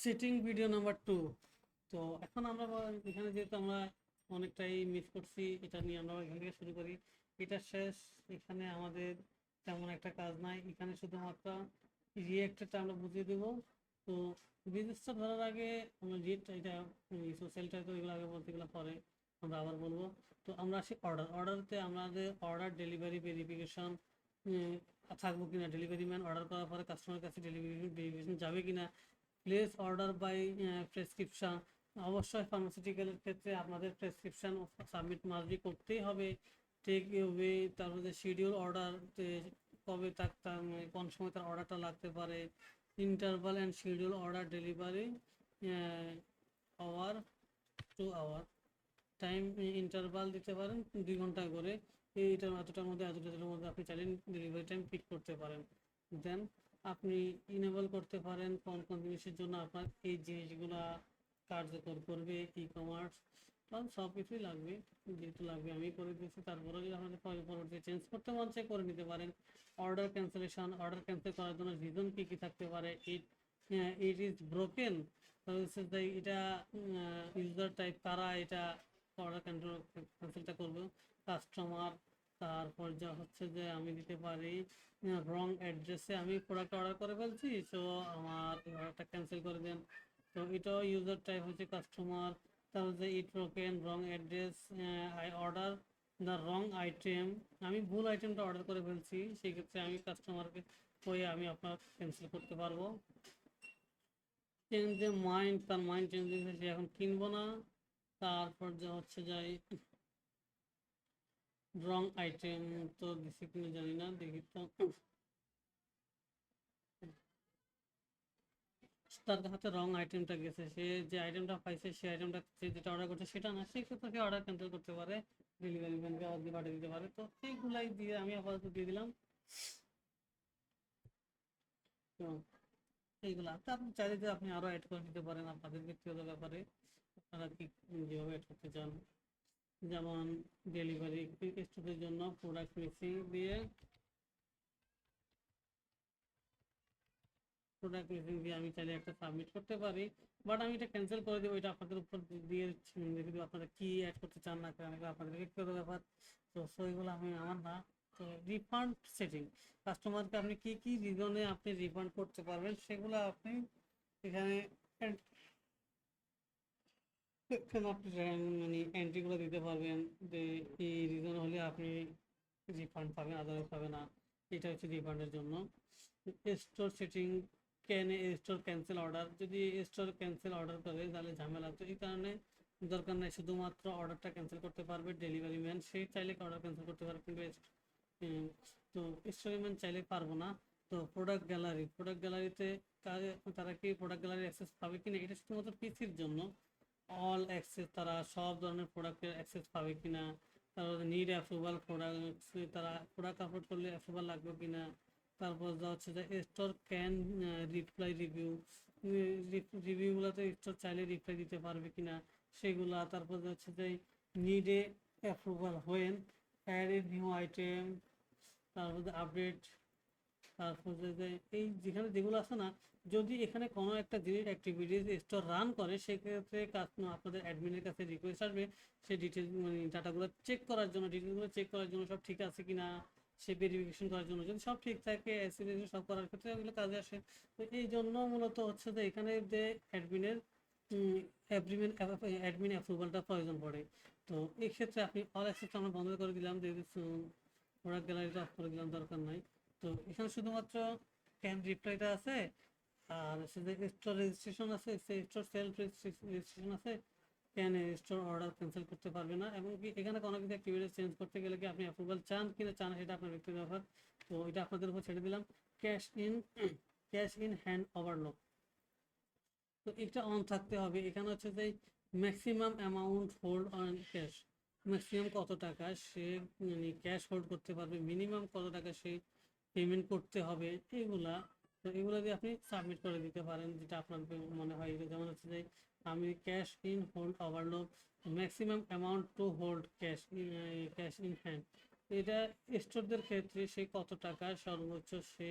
Setting video number 2। তো এখন আমরা এখানে যেহেতু আমরা অনেকটাই মিস করছি, এটা নিয়ে আমরা এখান থেকে শুরু করি। এটা শেষ। এখানে আমাদের তেমন একটা কাজ নাই, এখানে শুধুমাত্র রিয়েক্টটা আমরা বুঝিয়ে দেবো। তো রেজিস্টার ধরার আগে আমরা এটা সোশ্যালটা তো এগুলো আগে বলতে, এগুলো পরে আমরা আবার বলবো। তো আমরা আসি অর্ডারতে আমাদের অর্ডার ডেলিভারি ভেরিফিকেশন থাকবো কিনা, ডেলিভারি ম্যান অর্ডার করার পরে কাস্টমারের কাছে ডেলিভারি ভেরিফিকেশন যাবে কিনা, প্লেস অর্ডার বাই প্রেসক্রিপশন। অবশ্যই ফার্মাসিউটিক্যালের ক্ষেত্রে আপনাদের প্রেসক্রিপশন সাবমিট মাস্ট করতেই হবে। টেক ওয়ে, তারপরে শিডিউল অর্ডার, কবে কোন সময় তার অর্ডারটা লাগতে পারে, interval and schedule order delivery hour to hour, time interval দিতে পারেন 2 ঘন্টা করে। এইটার এতটার মধ্যে এতটার মধ্যে আপনি চাইলে ডেলিভারি টাইম পিক করতে পারেন। দেন আপনি ইনেবল করতে পারেন কোন কোন জিনিসের জন্য আপনার এই জিনিসগুলো কার্যকর করবে। ই কমার্স সব কিছুই লাগবে, যেহেতু লাগবে আমি করে দিয়েছি। তারপরে যদি আপনাদের পরবর্তী চেঞ্জ করতে মন চায় করে নিতে পারেন। অর্ডার ক্যান্সেলেশন, অর্ডার ক্যান্সেল করার জন্য রিজন কী কী থাকতে পারে। ইট ইজ ব্রোকেন, এটা ইউজার টাইপ কারা এটা অর্ডার ক্যান্সেলটা করবে, কাস্টমার। তারপর যা হচ্ছে যে আমি দিতে পারি রং অ্যাড্রেসে আমি প্রোডাক্ট অর্ডার করে ফেলছি, সো আমার অর্ডারটা ক্যান্সেল করে দেন। তো এটাও ইউজার টাইপ হচ্ছে কাস্টমার। তারপর যে it broken, wrong address, I order the wrong item, আমি ভুল আইটেমটা অর্ডার করে ফেলছি, সেই ক্ষেত্রে আমি কাস্টমারকে হয়ে আমি আপনার ক্যান্সেল করতে পারবো। চেঞ্জ দ্য মাইন্ড, তার মাইন্ড চেঞ্জ হয়েছে, সে এখন কিনবো না। তারপর যা হচ্ছে যাই রং আইটেম, তো দিছি কিনা জানি না, দেখি তো। তার হাতে রং আইটেমটা গেছে, সে যে আইটেমটা পাইছে সেই আইটেমটা সে যেটা অর্ডার করছে সেটা না, সেই ক্ষেত্রে অর্ডার ক্যান্সেল করতে পারে, ডেলিভারি ম্যানকে আবার দিয়ে পাঠিয়ে দিতে পারে। তো এইগুলাই দিয়ে আমি আপাতত দিয়ে দিলাম। তো এইগুলা তো আপনি চাইলে যে আপনি আরও অ্যাড করে দিতে পারেন আপনাদের ব্যক্তিগত ব্যাপারে, আপনারা কি যেভাবে অ্যাড করতে চান। যেমন ডেলিভারি স্টোরের জন্য প্রোডাক্ট মিক্সিং দিয়ে, আমি চাইলে একটা সাবমিট করতে পারি, বাট আমি এটা ক্যান্সেল করে দেবো। এটা আপনাদের উপর দিয়ে যদি আপনারা কি অ্যাড করতে চান না করেন, আপনাদের ব্যক্তিগত ব্যাপার। তো সেইগুলো আমি আমার না। তো রিফান্ড সেটিং, কাস্টমারকে আপনি কি কি রিজনে আপনি রিফান্ড করতে পারবেন সেগুলো আপনি এখানে আপনি মানে এন্ট্রিগুলো দিতে পারবেন, যে এই রিজন হলে আপনি রিফান্ড পাবেন, আদারওয়াইজ পাবে না। এটা হচ্ছে রিফান্ডের জন্য। Store setting, can store cancel order, যদি স্টোর ক্যান্সেল অর্ডার করে তাহলে ঝামেলা। তো এই কারণে দরকার নেই, শুধুমাত্র অর্ডারটা ক্যান্সেল করতে পারবে ডেলিভারি ম্যান, সেই চাইলে অর্ডার ক্যান্সেল করতে পারবে, কিন্তু তো স্টোরি ম্যান চাইলে পারবো না। তো প্রোডাক্ট গ্যালারিতে তারা কি প্রোডাক্ট গ্যালারি অ্যাক্সেস পাবে কিনা, এটা শুধুমাত্র পিসির জন্য। অল অ্যাক্সেস, তারা সব ধরনের প্রোডাক্টের অ্যাক্সেস পাবে কিনা। তারপর নিড অ্যাপ্রুভাল, তারা প্রোডাক্ট আপলোড করলে অ্যাপ্রুভাল লাগবে কিনা। তারপর যা হচ্ছে যে স্টোর ক্যান রিপ্লাই রিভিউগুলোতে স্টোর চাইলে রিপ্লাই দিতে পারবে কিনা সেগুলা। তারপর হচ্ছে যে need a approval when add a new item, তারপর আপডেট। তারপর যে এই যেখানে যেগুলো আছে না, যদি এখানে কোনো একটা জিনিস অ্যাক্টিভিটিস স্টোর রান করে সেক্ষেত্রে আপনাদের অ্যাডমিনের কাছে রিকোয়েস্ট আসবে সেই ডিটেলস মানে ডাটাগুলো চেক করার জন্য, ডিটেলসগুলো চেক করার জন্য সব ঠিক আছে কিনা, সে ভেরিফিকেশন করার জন্য। যদি সব ঠিক থাকে অ্যাসিডেন্ট সব করার ক্ষেত্রে ওগুলো কাজে আসে। তো এই জন্য মূলত হচ্ছে যে এখানে যে অ্যাডমিনের অ্যাডমিন অ্যাপ্রুভালটা প্রয়োজন পড়ে। তো এই ক্ষেত্রে আপনি অল অ্যাক্সেস আমরা বন্ধ করে দিলাম, প্রোডাক্ট গ্যালারিটা অফ করে দিলাম, দরকার নাই। তো এখানে শুধুমাত্র ক্যান রিপ্লাইটা আছে, আর স্টোর রেজিস্ট্রেশন আছে, স্টোর সেলফ রেজিস্ট্রেশন আছে। ক্যান স্টোর অর্ডার ক্যান্সেল করতে পারবে না, এবং কি এখানে কোনো কিছু অ্যাক্টিভিটিস চেঞ্জ করতে গেলে কি আপনি অ্যাপ্রুভাল চান কিনা চান সেটা আপনার ব্যক্তিগত ব্যাপার। তো এটা আপনাদের উপর ছেড়ে দিলাম। Cash in cash in hand overlock, তো এটা অন থাকতে হবে। এখানে হচ্ছে যে maximum amount hold on cash, maximum কত টাকা সে মানে ক্যাশ হোল্ড করতে পারবে, মিনিমাম কত টাকা সে পেমেন্ট করতে হবে, এগুলা। তো এগুলো দিয়ে আপনি সাবমিট করে দিতে পারেন যেটা আপনার মনে হয়। যেমন হচ্ছে যে আমি cash in hold overload, maximum amount to hold cash in hand, এটা স্টোরদের ক্ষেত্রে সে কত টাকা সর্বোচ্চ সে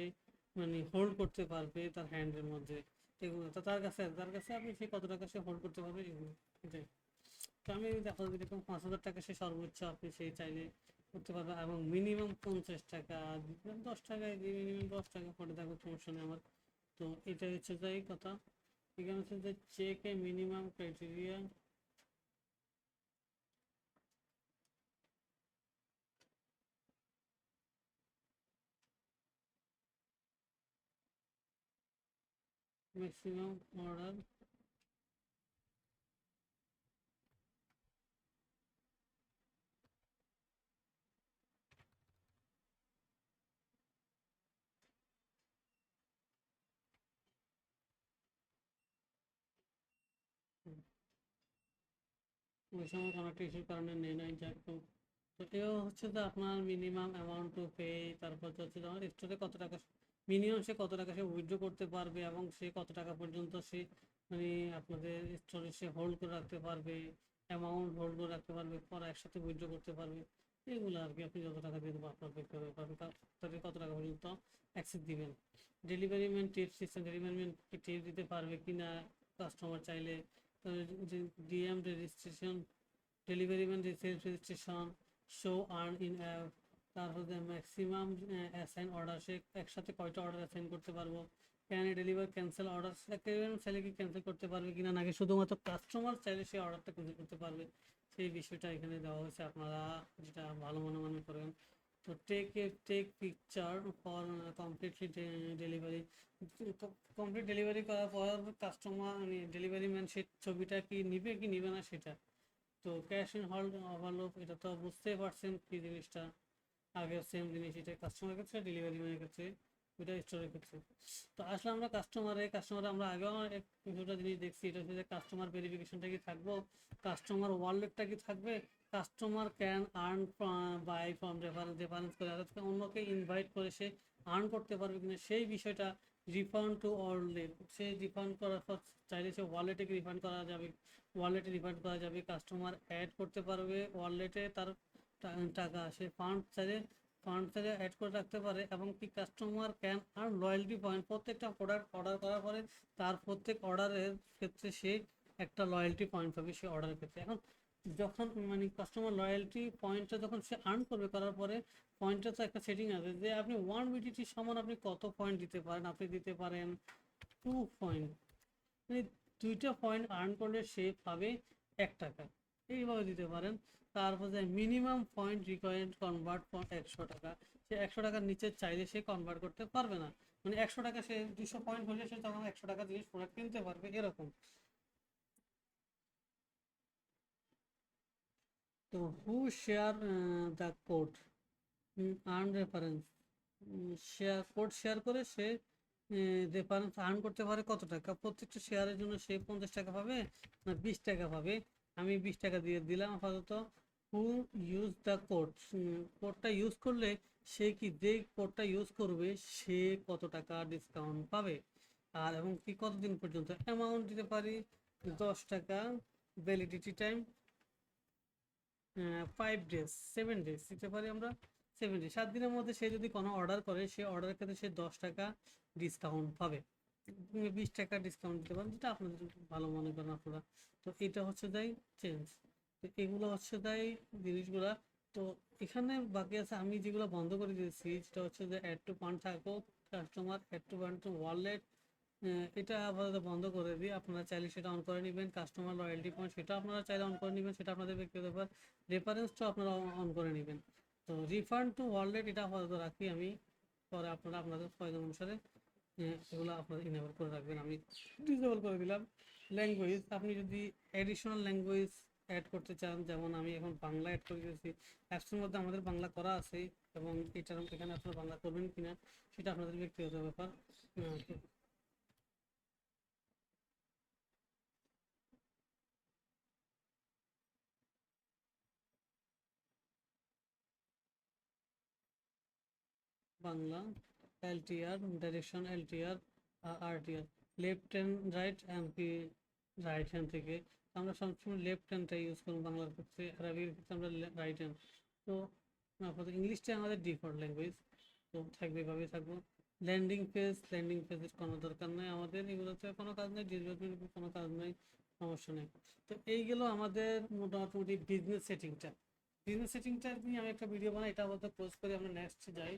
মানে হোল্ড করতে পারবে তার হ্যান্ডের মধ্যে, এগুলো তো তার কাছে আপনি সে কত টাকা সে হোল্ড করতে পারবে এগুলো, এটাই। তো আমি দেখো যেরকম 5,000 টাকা সে সর্বোচ্চ আপনি সেই চাইলে করতে পারবে, এবং মিনিমাম 50 টাকা, 10 টাকা, মিনিমাম 10 টাকা করে থাকবে, সমস্যা নেই আমার। তো এটা হচ্ছে যাই কথা। এখানে হচ্ছে যে চেকে মিনিমাম ক্রাইটেরিয়া, ম্যাক্সিমাম অর্ডার, ওই সময় কোনো একটা ইস্যুর কারণে নেই নাই যাক। তো তো এও হচ্ছে যে আপনার মিনিমাম অ্যামাউন্ট টু পে, তারপর হচ্ছে যে আমার স্টোরে কত টাকা মিনিমাম সে কত টাকা সে উইথড্র করতে পারবে, এবং সে কত টাকা পর্যন্ত সে মানে আপনাদের স্টোরে সে হোল্ড করে রাখতে পারবে, অ্যামাউন্ট হোল্ড করে রাখতে পারবে, পরে একসাথে উইথড্র করতে পারবে, এগুলো আর কি। আপনি যত টাকা দিয়ে দেবো আপনার ব্যক্তিগত ব্যাপার, তাদের কত টাকা পর্যন্ত অ্যাক্সেস দিবেন। Delivery man tips system, delivery man কি টিপস দিতে পারবে কি না কাস্টমার চাইলে। DM registration, delivery man self registration, show earn in app, তারপর ম্যাক্সিমাম অ্যাসাইন অর্ডার, সে একসাথে কয়টা অর্ডার অ্যাসাইন করতে পারবো, can A deliver cancel order, চাইলে কি ক্যান্সেল করতে পারবে কিনা, নাকি শুধুমাত্র কাস্টমার চাইলে সেই অর্ডারটা ক্যান্সেল করতে পারবে, সেই বিষয়টা এখানে দেওয়া হয়েছে, আপনারা যেটা ভালো মনে করেন। তো take picture for completely delivery, complete delivery করার পর কাস্টমার মানে ডেলিভারি ম্যান সেই ছবিটা কি নিবে কি নিবে না সেটা। তো ক্যাশ ইন হোল্ড ওভারলোড, এটা তো বুঝতেই পারছেন কি জিনিসটা, আগের সেম জিনিস এটা কাস্টমারের ক্ষেত্রে, ডেলিভারি ম্যানের ক্ষেত্রে, ওইটা স্টোরের ক্ষেত্রে। তো আসলে আমরা কাস্টমার আমরা আগেও এক দুটো জিনিস দেখছি, এটা হচ্ছে যে কাস্টমার ভেরিফিকেশনটা কি থাকবো, কাস্টমার ওয়ালেটটা কি থাকবে, customer can earn by from reference করে, অর্থাৎ অন্যকে ইনভাইট করে সে আর্ন করতে পারবে কিনা সেই বিষয়টা। রিফান্ড টু ওয়ালেট, সে রিফান্ড করার পর চাইলে সে ওয়ালেটে রিফান্ড করা যাবে, কাস্টমার অ্যাড করতে পারবে ওয়ালেটে তার টাকা, সে ফান্ড চাইলে অ্যাড করে রাখতে পারে, এবং কি customer can earn loyalty point, প্রত্যেকটা প্রোডাক্ট অর্ডার করার পরে তার প্রত্যেক অর্ডারের ক্ষেত্রে সে একটা লয়্যালটি পয়েন্ট পাবে সে অর্ডারের ক্ষেত্রে। এখন যখন মানে কাস্টমার লয়্যালটি পয়েন্টটা যখন সে আর্ন করবে, করার পরে পয়েন্টটা তো একটা সেটিং আছে যে আপনি 1 BTT সমান আপনি কত পয়েন্ট দিতে পারেন, আপনি দিতে পারেন 2 পয়েন্ট, মানে 2টা পয়েন্ট আর্ন করলে সে পাবে 1 টাকা, এইভাবে দিতে পারেন। তারপর যে minimum point required convert for 100 টাকা, সে 100 টাকার নিচে চাইলে সে কনভার্ট করতে পারবে না, মানে 100 টাকা সে 200 পয়েন্ট হলে সে তখন 100 টাকা জিনিস প্রোডাক্ট কিনতে পারবে এরকম। তো who share the code, earn reference, share করে সে রেফারেন্স আর্ন করতে পারে কত টাকা, প্রত্যেকটা শেয়ারের জন্য সে 50 টাকা পাবে না 20 টাকা পাবে। আমি 20 টাকা দিয়ে দিলাম আপাতত। হু ইউজ দ্য কোডটা ইউজ করলে সে কি, যে কোডটা ইউজ করবে সে কত টাকা ডিসকাউন্ট পাবে, আর এবং কি কতদিন পর্যন্ত অ্যামাউন্ট দিতে পারি, 10 টাকা, ভ্যালিডিটি টাইম 5 ডেজ, 7 ডেজ দিতে পারি আমরা, 7 ডেজ, 7 দিনের মধ্যে সে যদি কোনো অর্ডার করে সে অর্ডারের ক্ষেত্রে সে 10 টাকা ডিসকাউন্ট পাবে, 20 টাকা ডিসকাউন্ট দিতে পারেন, যেটা আপনাদের ভালো মনে করেন আপনারা। তো এটা হচ্ছে তাই চেঞ্জ, তো এগুলো হচ্ছে তাই জিনিসগুলা। তো এখানে বাকি আছে আমি যেগুলো বন্ধ করে দিয়েছি, যেটা হচ্ছে যে অ্যাড টু ফান্ড থাকো, customer add to fund to wallet, এটা আপাতত বন্ধ করে দিই, আপনারা চাইলে সেটা অন করে নেবেন। কাস্টমার লয়্যালটি পয়েন্ট সেটা আপনারা চাইলে অন করে নেবেন, সেটা আপনাদের ব্যক্তিগত ব্যাপার। রেফারেন্সটাও আপনারা অন করে নেবেন। তো রিফান্ড টু ওয়ালেট এটা আপাতত রাখি আমি, পরে আপনারা আপনাদের প্রয়োজন অনুসারে এগুলো আপনারা ইনেবল করে রাখবেন, আমি ডিসেবল করে দিলাম। ল্যাঙ্গুয়েজ, আপনি যদি অ্যাডিশনাল ল্যাঙ্গুয়েজ অ্যাড করতে চান, যেমন আমি এখন বাংলা অ্যাড করে দিয়েছি, অ্যাপসের মধ্যে আমাদের বাংলা করা আছে, এবং এখানে আপনারা বাংলা করবেন কিনা সেটা আপনাদের ব্যক্তিগত ব্যাপার। Bangla LTR, direction LTR, RTR, left hand right, MP right hand থেকে আমরা সবসময় লেফট হ্যান্ডটা ইউজ করবো বাংলার ক্ষেত্রে, আরবির ক্ষেত্রে আমরা রাইট হ্যান্ড। তো আপাতত ইংলিশটা আমাদের ডিফল্ট ল্যাঙ্গুয়েজ, তো থাকবে এভাবেই থাকবো। ল্যান্ডিং পেজের কোনো দরকার নেই আমাদের, এগুলোতে কোনো কাজ নেই, ডেভেলপমেন্টের কোনো কাজ নেই, সমস্যা নেই। তো এই গেল আমাদের মোটামুটি বিজনেস সেটিংটা নিয়ে আমি একটা ভিডিও বানাই, এটা আপাতত ক্লোজ করে আমরা নেক্সট যাই।